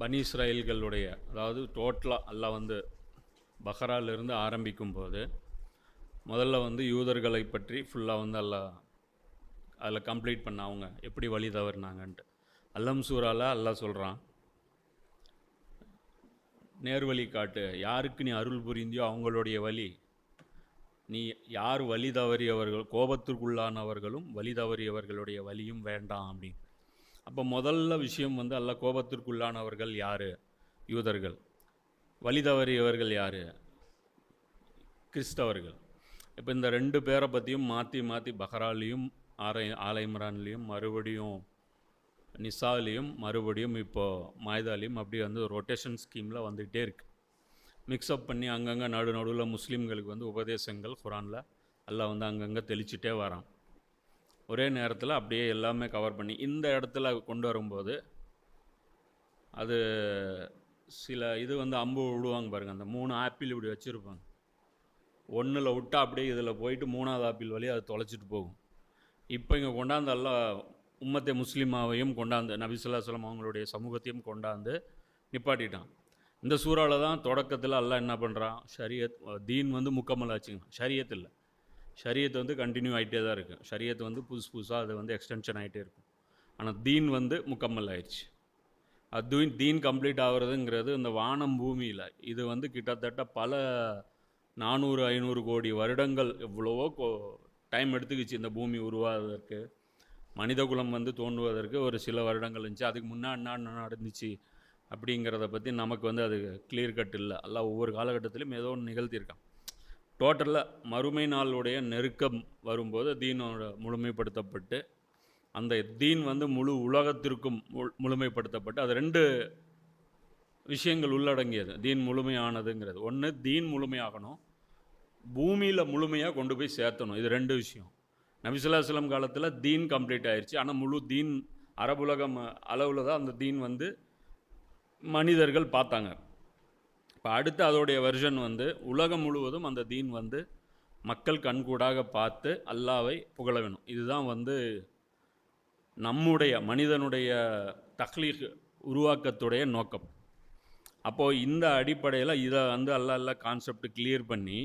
பனி இஸ்ராயல்களுடைய, அதாவது டோட்டலாக அல்லாஹ் வந்து பஹராலிருந்து ஆரம்பிக்கும் போது முதல்ல வந்து யூதர்களை பற்றி ஃபுல்லாக வந்து அல்லாஹ் அதில் கம்ப்ளீட் பண்ண அவங்க எப்படி வழி தவறினாங்கன்ட்டு. அல்லம் சூறால அல்லாஹ் சொல்கிறான், நேர்வழி காட்டு, யாருக்கு நீ அருள் புரிந்தியோ அவங்களுடைய வழி, நீ யார் வழி தவறியவர்கள் கோபத்திற்குள்ளானவர்களும் வழி தவறியவர்களுடைய வழியும் வேண்டாம் அப்படின்னு. அப்போ முதல்ல விஷயம் வந்து அல்லாஹ் கோபத்திற்குள்ளானவர்கள் யார்? யூதர்கள். வழி தவறியவர்கள் யார்? கிறிஸ்தவர்கள். இப்போ இந்த ரெண்டு பேரை பற்றியும் மாற்றி மாற்றி பஹராலையும் ஆலை இம்ரான்லேயும் மறுபடியும் நிசாலையும் மறுபடியும் இப்போது மாய்தாலையும் அப்படி வந்து ரொட்டேஷன் ஸ்கீமில் வந்துக்கிட்டே இருக்குது. மிக்ஸ்அப் பண்ணி அங்கங்கே நடுவில் முஸ்லீம்களுக்கு வந்து உபதேசங்கள் குரானில் எல்லாம் வந்து அங்கங்கே தெளிச்சுட்டே வரான். ஒரே நேரத்தில் அப்படியே எல்லாமே கவர் பண்ணி இந்த இடத்துல கொண்டு வரும்போது அது சில இது வந்து அம்பு விடுவாங்க பாருங்கள். அந்த 3 ஆப்பிள் இப்படி வச்சுருப்பாங்க. ஒன்றில் விட்டால் அப்படியே இதில் போயிட்டு 3வது ஆப்பிள் வழியாக அது தொலைச்சிட்டு போகும். இப்போ இங்கே கொண்டாந்து எல்லாம் உம்மத்தே முஸ்லீமாவையும் கொண்டாந்து நபி ஸல்லல்லாஹு அலைஹி வஸல்லம் அவங்களுடைய சமூகத்தையும் கொண்டாந்து நிப்பாட்டிட்டான். இந்த சூறாவில் தான் தொடக்கத்தில் அல்லாஹ் என்ன பண்ணுறான், ஷரியத் தீன் வந்து முக்கமல் ஆச்சுங்க. ஷரியத் இல்லை, ஷரியத் வந்து கண்டினியூ ஆகிட்டே தான் இருக்குது. ஷரியத் வந்து புதுசாக அது வந்து எக்ஸ்டென்ஷன் ஆகிட்டே இருக்கும். ஆனால் தீன் வந்து முக்கமல் ஆயிடுச்சு. அது தீன் கம்ப்ளீட் ஆகுறதுங்கிறது இந்த வானம் பூமியில் இது வந்து கிட்டத்தட்ட பல 400-500 கோடி வருடங்கள் எவ்வளவோ டைம் எடுத்துக்கிச்சு இந்த பூமி உருவாவதற்கு, மனித குலம் வந்து தோன்றுவதற்கு ஒரு சில வருடங்கள் இருந்துச்சு. அதுக்கு முன்னாடி என்ன நடந்துச்சு அப்படிங்கிறத பற்றி நமக்கு வந்து அது கிளியர் கட் இல்லை. எல்லாம் ஒவ்வொரு காலகட்டத்திலும் ஏதோ ஒன்று நிகழ்த்தியிருக்கான். டோட்டலாக மறுமை நாளுடைய நெருக்கம் வரும்போது தீனோட முழுமைப்படுத்தப்பட்டு அந்த தீன் வந்து முழு உலகத்திற்கும் முழுமைப்படுத்தப்பட்டு அது 2 விஷயங்கள் உள்ளடங்கியது தீன் முழுமையானதுங்கிறது. ஒன்று, தீன் முழுமையாகணும், பூமியில் முழுமையாக கொண்டு போய் சேர்த்தணும். இது 2 விஷயம். நபி ஸல்லல்லாஹு அலைஹி வஸல்லம் காலத்தில் தீன் கம்ப்ளீட் ஆயிடுச்சு. ஆனால் முழு தீன் அரபுலகம் அளவில் தான் அந்த தீன் வந்து மனிதர்கள் பார்த்தாங்க. இப்போ அடுத்து அதோடைய வெர்ஷன் வந்து உலகம் முழுவதும் அந்த தீன் வந்து மக்கள் கண்கூடாக பார்த்து அல்லாவை புகழ வேணும். இதுதான் வந்து நம்முடைய மனிதனுடைய தக்லீக் உருவாக்கத்துடைய நோக்கம். அப்போது இந்த அடிப்படையில் இதை வந்து அல்லாஹ் கான்செப்ட் கிளியர் பண்ணி